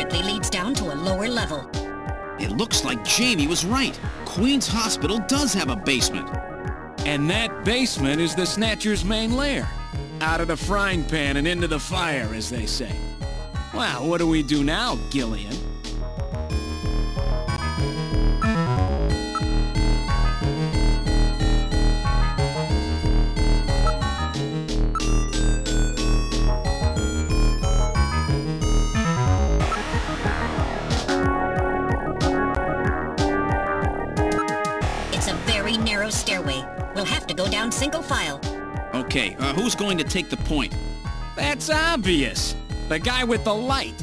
apparently leads down to a lower level. It looks like Jamie was right. Queen's Hospital does have a basement. And that basement is the Snatcher's main lair. Out of the frying pan and into the fire, as they say. Well, what do we do now, Gillian? It's a very narrow stairway. We'll have to go down single file. Okay, who's going to take the point? That's obvious. The guy with the light.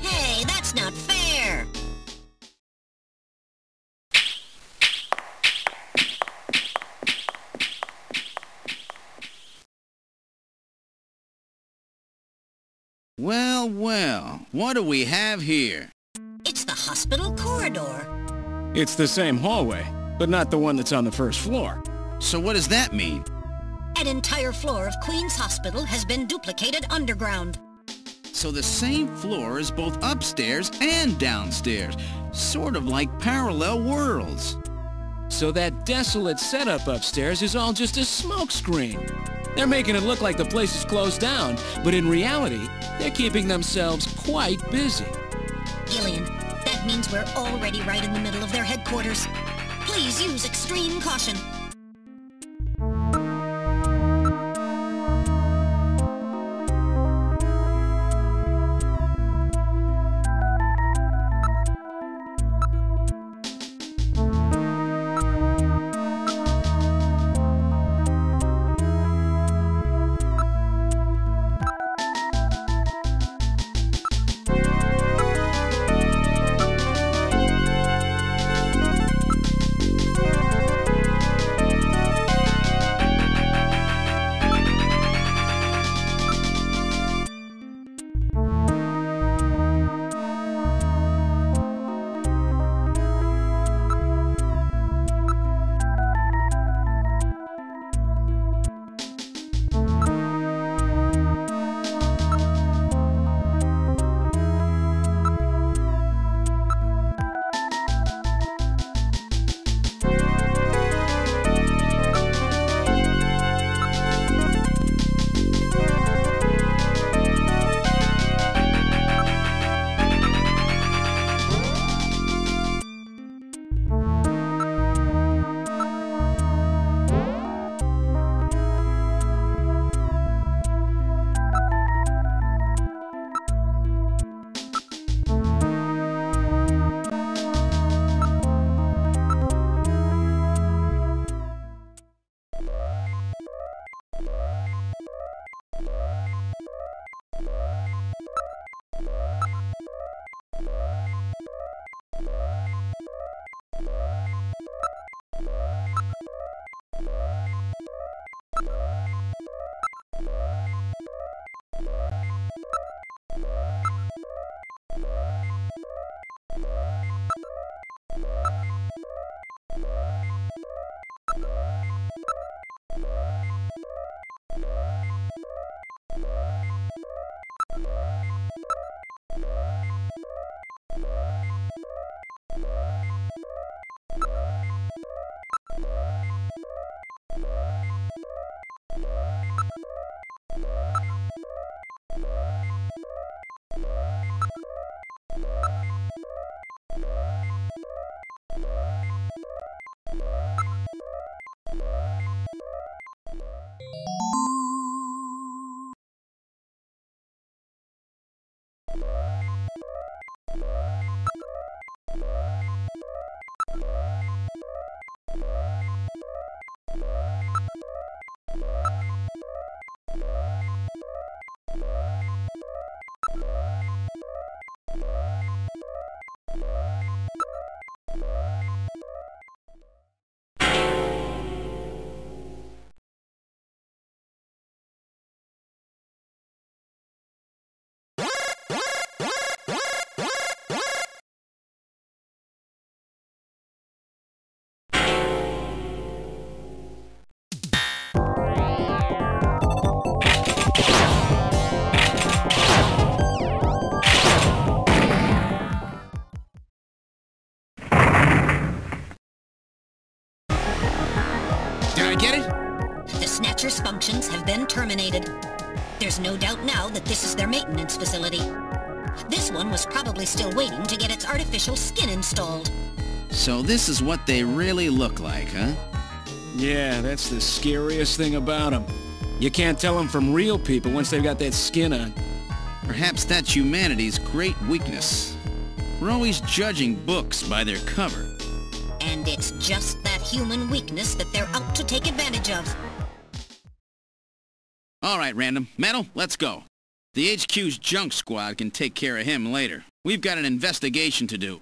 Hey, that's not fair! Well, well, what do we have here? It's the hospital corridor. It's the same hallway, but not the one that's on the first floor. So what does that mean? An entire floor of Queen's Hospital has been duplicated underground. So the same floor is both upstairs and downstairs, sort of like parallel worlds. So that desolate setup upstairs is all just a smokescreen. They're making it look like the place is closed down, but in reality, they're keeping themselves quite busy. Gillian, that means we're already right in the middle of their headquarters. Please use extreme caution. I get it? The Snatcher's functions have been terminated. There's no doubt now that this is their maintenance facility. This one was probably still waiting to get its artificial skin installed. So this is what they really look like, huh? Yeah, that's the scariest thing about them. You can't tell them from real people once they've got that skin on. Perhaps that's humanity's great weakness. We're always judging books by their cover. And it's just that human weakness that they're out to take advantage of. All right, Random. Metal, let's go. The HQ's junk squad can take care of him later. We've got an investigation to do.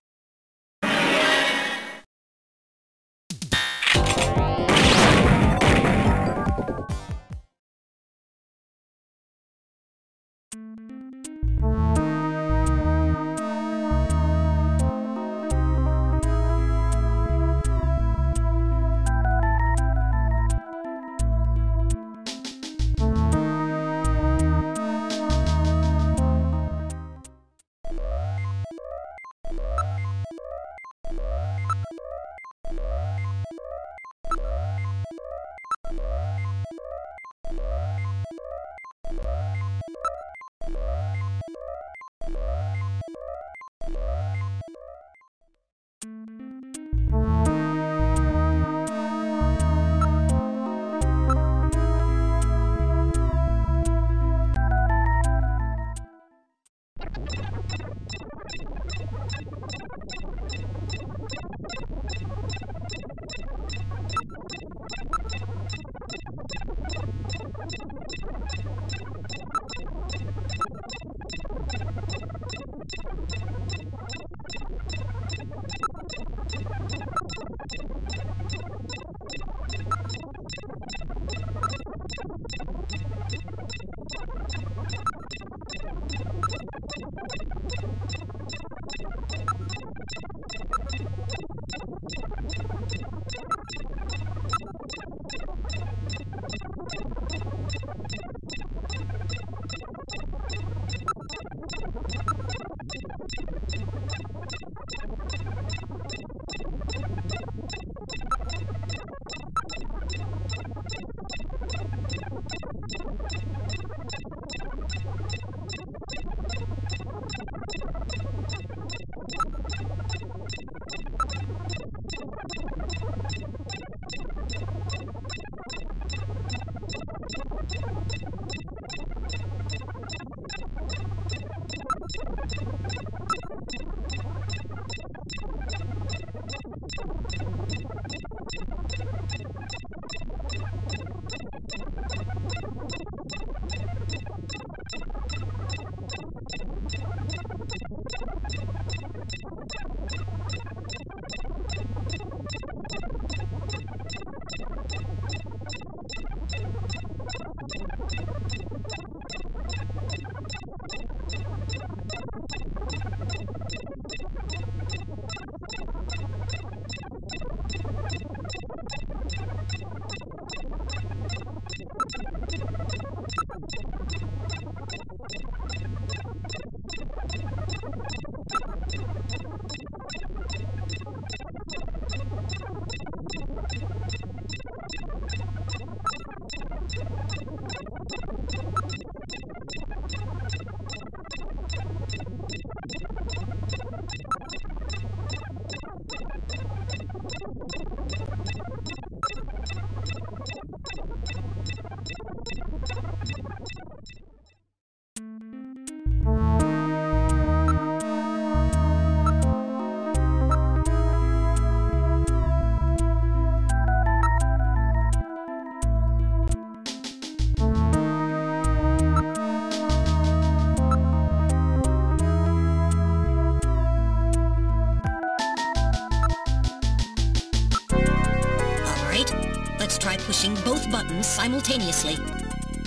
Let's try pushing both buttons simultaneously.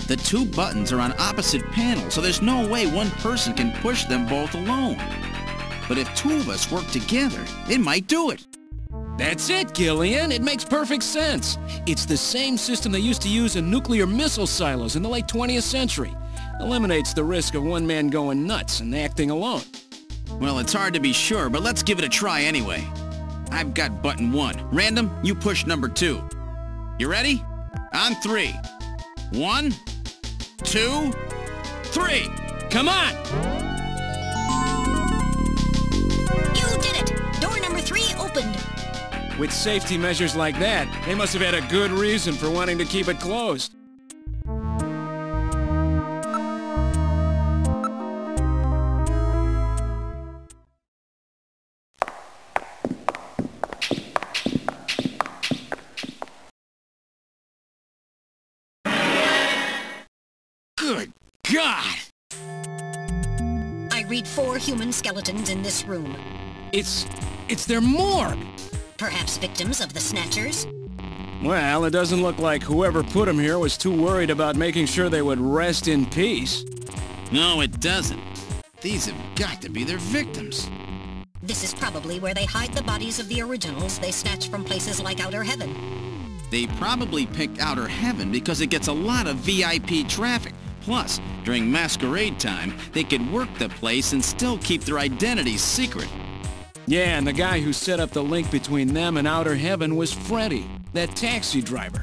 The two buttons are on opposite panels, so there's no way one person can push them both alone. But if two of us work together, it might do it. That's it, Gillian. It makes perfect sense. It's the same system they used to use in nuclear missile silos in the late 20th century. Eliminates the risk of one man going nuts and acting alone. Well, it's hard to be sure, but let's give it a try anyway. I've got button 1. Random, you push number 2. You ready? On 3. 1, 2, 3. Come on! You did it! Door number 3 opened. With safety measures like that, they must have had a good reason for wanting to keep it closed. Good God! I read 4 human skeletons in this room. It's their morgue! Perhaps victims of the Snatchers? Well, it doesn't look like whoever put them here was too worried about making sure they would rest in peace. No, it doesn't. These have got to be their victims. This is probably where they hide the bodies of the originals they snatch from places like Outer Heaven. They probably picked Outer Heaven because it gets a lot of VIP traffic. Plus, during masquerade time, they could work the place and still keep their identities secret. Yeah, and the guy who set up the link between them and Outer Heaven was Freddy, that taxi driver.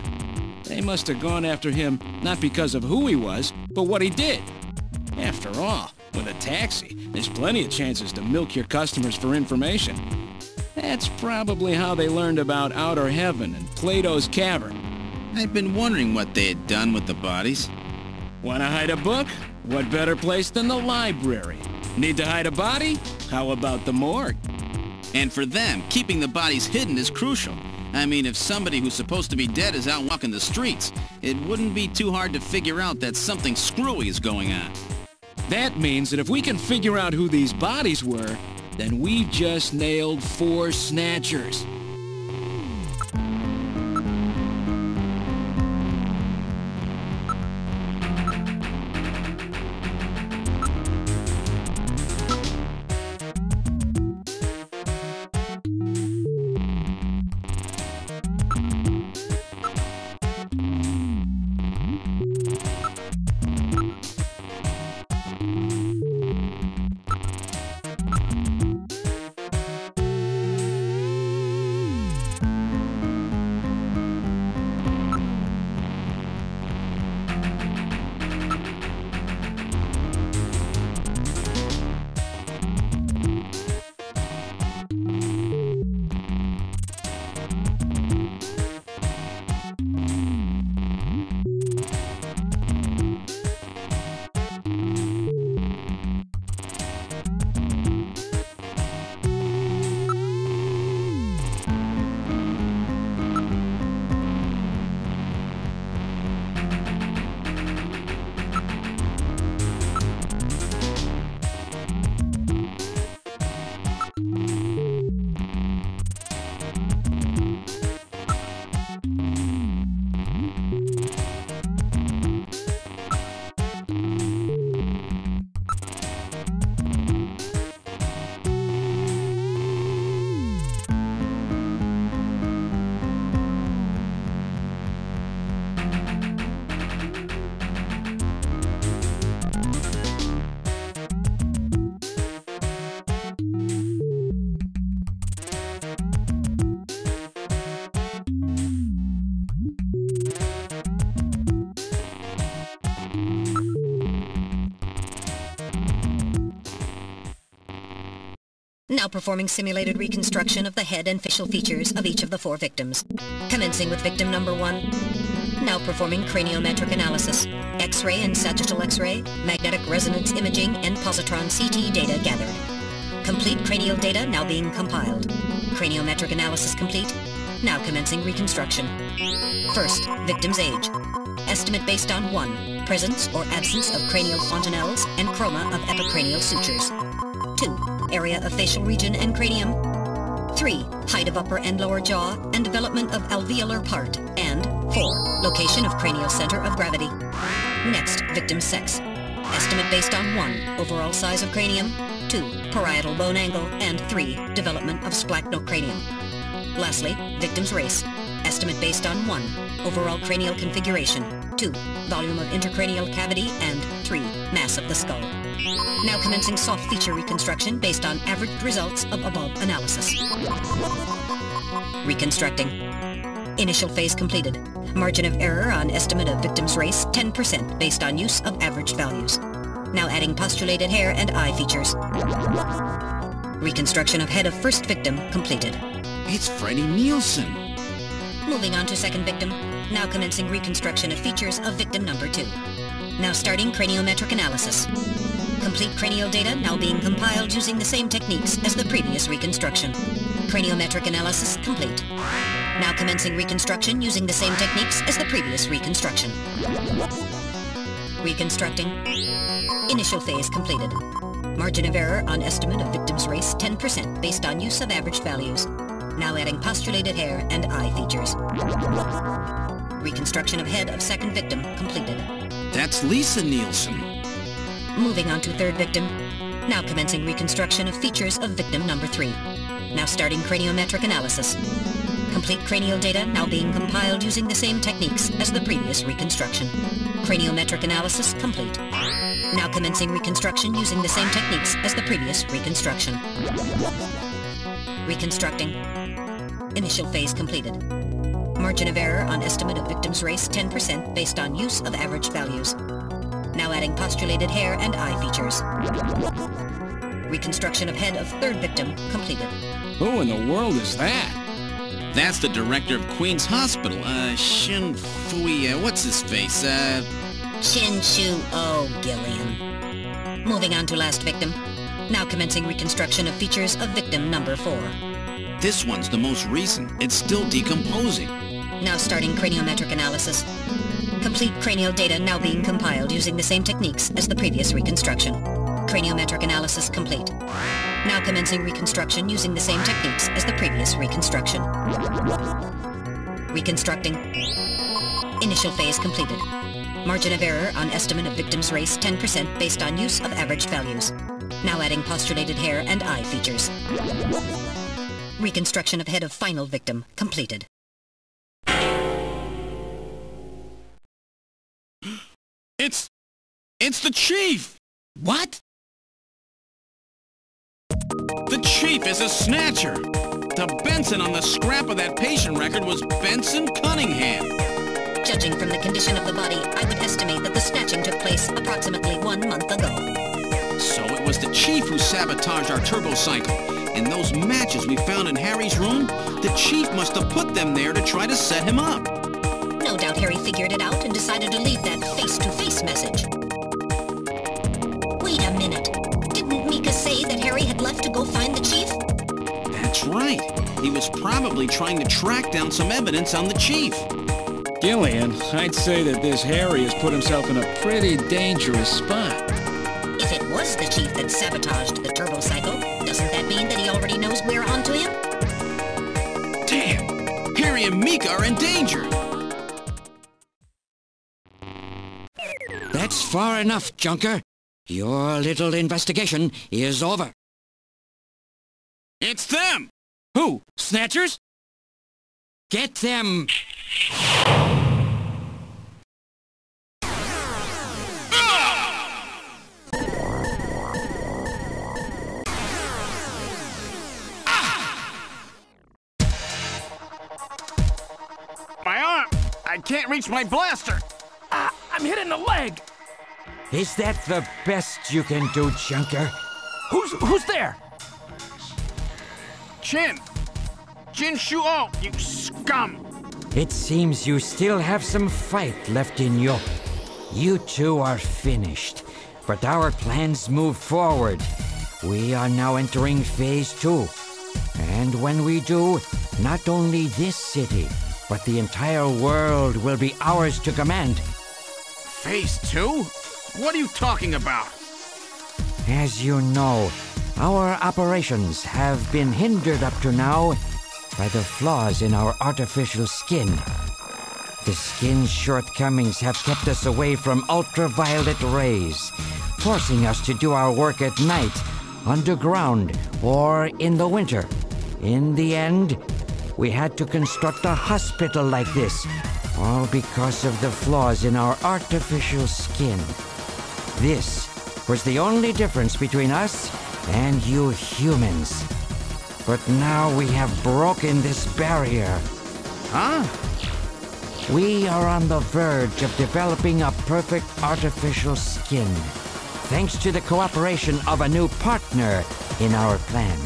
They must have gone after him not because of who he was, but what he did. After all, with a taxi, there's plenty of chances to milk your customers for information. That's probably how they learned about Outer Heaven and Plato's Cavern. I've been wondering what they had done with the bodies. Want to hide a book? What better place than the library? Need to hide a body? How about the morgue? And for them, keeping the bodies hidden is crucial. I mean, if somebody who's supposed to be dead is out walking the streets, it wouldn't be too hard to figure out that something screwy is going on. That means that if we can figure out who these bodies were, then we've just nailed 4 Snatchers. Now performing simulated reconstruction of the head and facial features of each of the 4 victims. Commencing with victim number 1. Now performing craniometric analysis. X-ray and sagittal X-ray, magnetic resonance imaging, and positron CT data gathered. Complete cranial data now being compiled. Craniometric analysis complete. Now commencing reconstruction. First, victim's age. Estimate based on 1. Presence or absence of cranial fontanelles and chroma of epicranial sutures. 2. Area of facial region and cranium. 3. Height of upper and lower jaw and development of alveolar part. And 4. Location of cranial center of gravity. Next, victim's sex. Estimate based on 1. Overall size of cranium. 2. Parietal bone angle. And 3. Development of splachocranium. Lastly, victim's race. Estimate based on 1. Overall cranial configuration. 2. Volume of intercranial cavity. And 3. Mass of the skull. Now commencing soft feature reconstruction based on averaged results of above analysis. Reconstructing. Initial phase completed. Margin of error on estimate of victim's race, 10% based on use of average values. Now adding postulated hair and eye features. Reconstruction of head of first victim completed. It's Freddie Nielsen. Moving on to second victim. Now commencing reconstruction of features of victim number 2. Now starting craniometric analysis. Complete cranial data now being compiled using the same techniques as the previous reconstruction. Craniometric analysis complete. Now commencing reconstruction using the same techniques as the previous reconstruction. Reconstructing. Initial phase completed. Margin of error on estimate of victim's race, 10% based on use of average values. Now adding postulated hair and eye features. Reconstruction of head of second victim completed. That's Lisa Nielsen. Moving on to third victim. Now commencing reconstruction of features of victim number 3. Now starting craniometric analysis. Complete cranial data now being compiled using the same techniques as the previous reconstruction. Craniometric analysis complete. Now commencing reconstruction using the same techniques as the previous reconstruction. Reconstructing. Initial phase completed. Margin of error on estimate of victim's race, 10% based on use of average values. Now adding postulated hair and eye features. Reconstruction of head of third victim completed. Who in the world is that? That's the director of Queen's Hospital, Shin Fui, what's his face, Shin Shu O Gillian. Moving on to last victim. Now commencing reconstruction of features of victim number 4. This one's the most recent. It's still decomposing. Now starting craniometric analysis. Complete cranial data now being compiled using the same techniques as the previous reconstruction. Craniometric analysis complete. Now commencing reconstruction using the same techniques as the previous reconstruction. Reconstructing. Initial phase completed. Margin of error on estimate of victim's race, 10% based on use of average values. Now adding postulated hair and eye features. Reconstruction of head of final victim completed. It's the Chief! What? The Chief is a Snatcher! The Benson on the scrap of that patient record was Benson Cunningham. Judging from the condition of the body, I would estimate that the snatching took place approximately 1 month ago. So it was the Chief who sabotaged our turbo cycle. And those matches we found in Harry's room, the Chief must have put them there to try to set him up. No doubt Harry figured it out and decided to leave that face-to-face message. Wait a minute. Didn't Mika say that Harry had left to go find the Chief? That's right. He was probably trying to track down some evidence on the Chief. Gillian, I'd say that this Harry has put himself in a pretty dangerous spot. If it was the Chief that sabotaged the turbo cycle, doesn't that mean that he already knows we're onto him? Damn! Harry and Mika are in danger! That's far enough, Junker. Your little investigation is over. It's them! Who? Snatchers? Get them! My arm! I can't reach my blaster! I'm hit in the leg. Is that the best you can do, Junker? Who's there? Jin Shuo, you scum! It seems you still have some fight left in you. You two are finished, but our plans move forward. We are now entering Phase 2. And when we do, not only this city, but the entire world will be ours to command. Phase 2? What are you talking about? As you know, our operations have been hindered up to now by the flaws in our artificial skin. The skin's shortcomings have kept us away from ultraviolet rays, forcing us to do our work at night, underground, or in the winter. In the end, we had to construct a hospital like this, all because of the flaws in our artificial skin. This was the only difference between us and you humans. But now we have broken this barrier. Huh? We are on the verge of developing a perfect artificial skin, thanks to the cooperation of a new partner in our plan.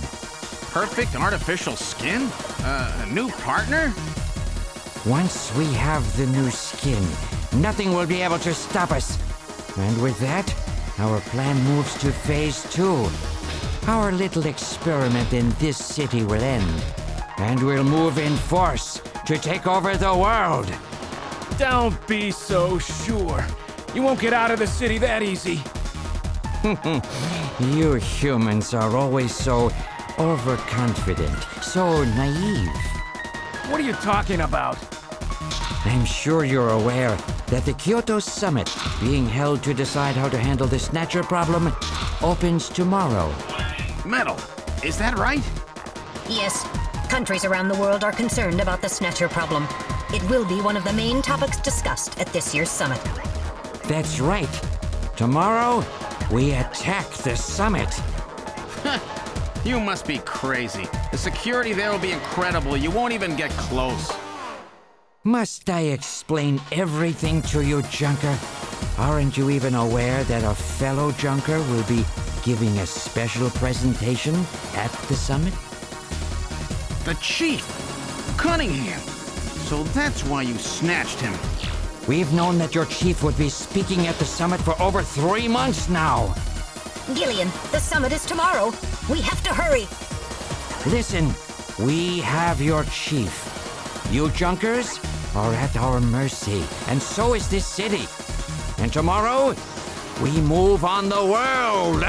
Perfect artificial skin? A new partner? Once we have the new skin, nothing will be able to stop us. And with that, our plan moves to phase 2. Our little experiment in this city will end, and we'll move in force to take over the world. Don't be so sure. You won't get out of the city that easy. You humans are always so overconfident, so naive. What are you talking about? I'm sure you're aware that the Kyoto Summit, being held to decide how to handle the Snatcher problem, opens tomorrow. Metal, is that right? Yes. Countries around the world are concerned about the Snatcher problem. It will be one of the main topics discussed at this year's summit. That's right. Tomorrow, we attack the summit. You must be crazy. The security there will be incredible. You won't even get close. Must I explain everything to you, Junker? Aren't you even aware that a fellow Junker will be giving a special presentation at the summit? The Chief! Cunningham! So that's why you snatched him. We've known that your chief would be speaking at the summit for over 3 months now. Gillian, the summit is tomorrow. We have to hurry. Listen, we have your chief. You Junkers are at our mercy, and so is this city. And tomorrow, we move on the world.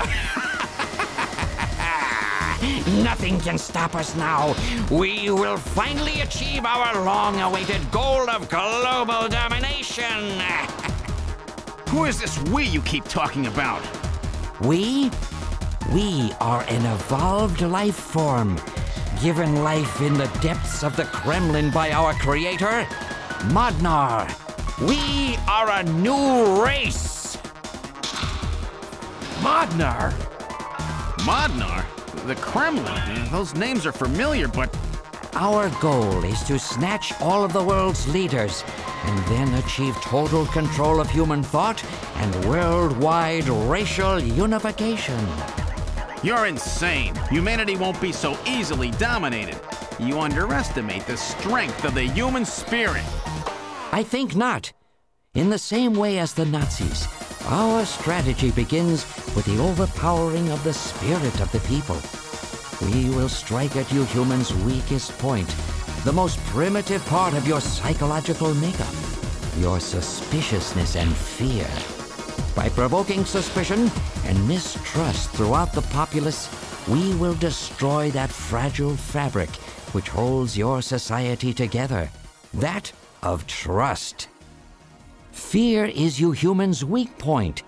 Nothing can stop us now. We will finally achieve our long-awaited goal of global domination. Who is this we you keep talking about? We are an evolved life form, given life in the depths of the Kremlin by our creator, Modnar. We are a new race. Modnar? Modnar? The Kremlin? Those names are familiar, but... Our goal is to snatch all of the world's leaders and then achieve total control of human thought and worldwide racial unification. You're insane. Humanity won't be so easily dominated. You underestimate the strength of the human spirit. I think not. In the same way as the Nazis, our strategy begins with the overpowering of the spirit of the people. We will strike at you humans' weakest point, the most primitive part of your psychological makeup, your suspiciousness and fear. By provoking suspicion and mistrust throughout the populace, we will destroy that fragile fabric which holds your society together, that of trust. Fear is you humans' weak point.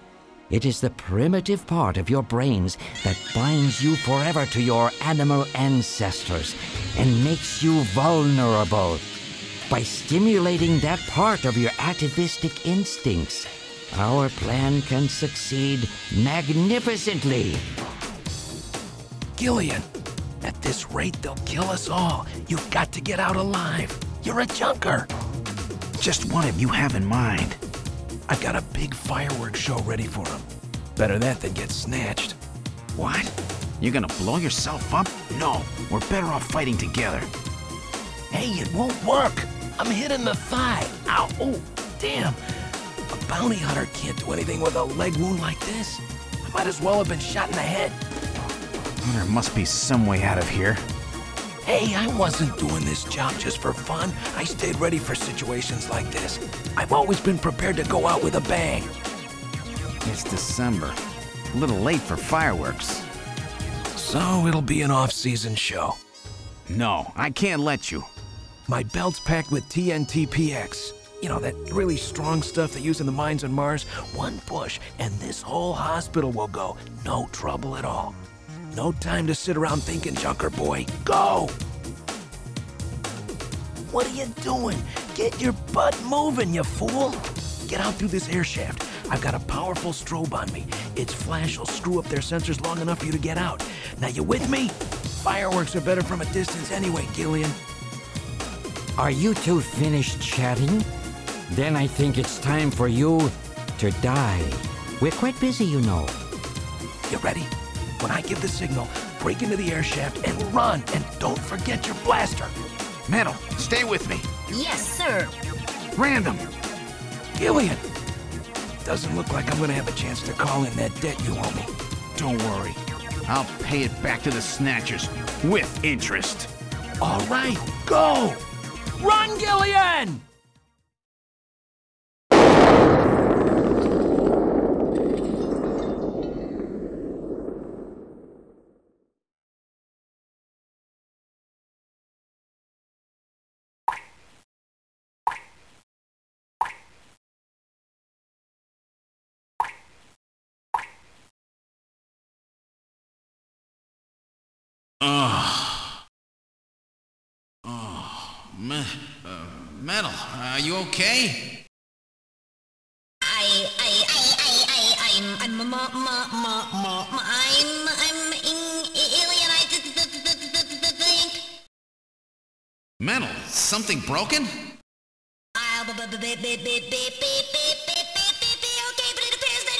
It is the primitive part of your brains that binds you forever to your animal ancestors and makes you vulnerable. By stimulating that part of your atavistic instincts, our plan can succeed magnificently. Gillian, at this rate, they'll kill us all. You've got to get out alive. You're a junker. Just what have you have in mind? I've got a big fireworks show ready for him. Better that than get snatched. What? You're gonna blow yourself up? No, we're better off fighting together. Hey, it won't work. I'm hit in the thigh. Ow, oh, damn. A bounty hunter can't do anything with a leg wound like this. I might as well have been shot in the head. Well, there must be some way out of here. Hey, I wasn't doing this job just for fun. I stayed ready for situations like this. I've always been prepared to go out with a bang. It's December. A little late for fireworks. So it'll be an off-season show. No, I can't let you. My belt's packed with TNT-PX. You know, that really strong stuff they use in the mines on Mars. One push, and this whole hospital will go. No trouble at all. No time to sit around thinking, Junker boy. Go! What are you doing? Get your butt moving, you fool! Get out through this air shaft. I've got a powerful strobe on me. Its flash will screw up their sensors long enough for you to get out. Now, you with me? Fireworks are better from a distance anyway, Gillian. Are you two finished chatting? Then I think it's time for you to die. We're quite busy, you know. You ready? When I give the signal, break into the air shaft and run, and don't forget your blaster. Metal, stay with me. Yes, sir. Random. Gillian! Doesn't look like I'm gonna have a chance to call in that debt you owe me. Don't worry. I'll pay it back to the Snatchers with interest. All right, go! Run, Gillian! Metal, are you okay? Metal, something broken? Okay, but it appears that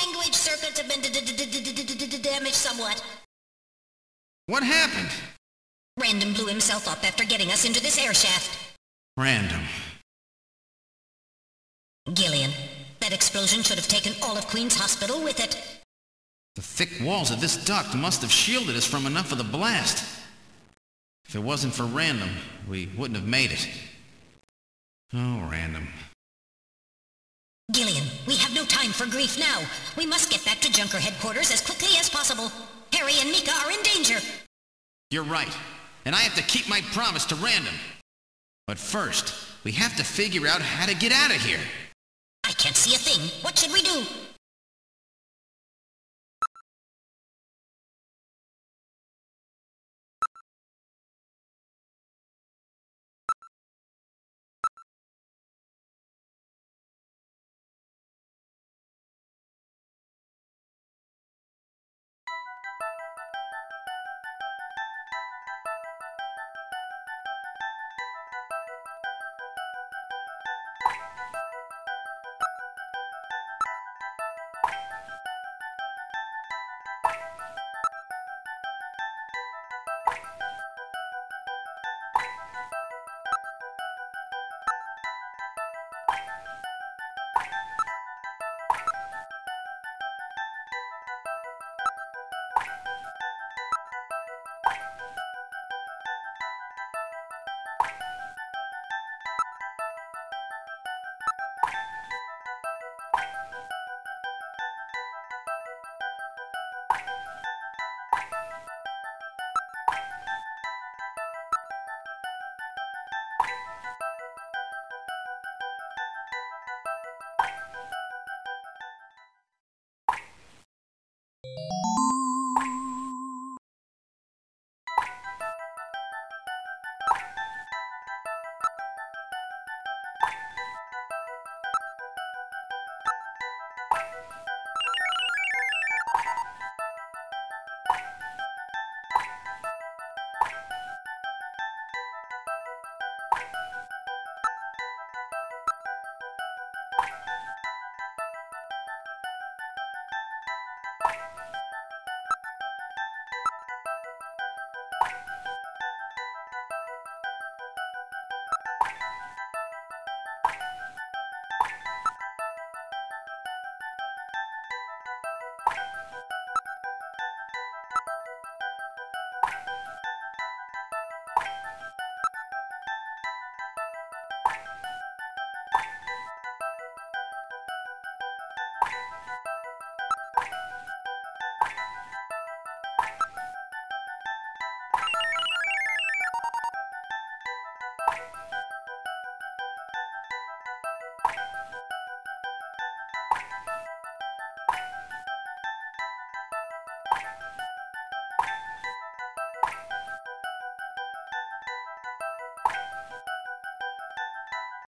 language circuits have been damaged somewhat. What happened? Random blew himself up after getting us into this air shaft. Random. Gillian, that explosion should have taken all of Queen's Hospital with it. The thick walls of this duct must have shielded us from enough of the blast. If it wasn't for Random, we wouldn't have made it. Oh, Random. Gillian, we have no time for grief now. We must get back to Junker headquarters as quickly as possible. Harry and Mika are in danger. You're right. And I have to keep my promise to Random. But first, we have to figure out how to get out of here. I can't see a thing. What should we do?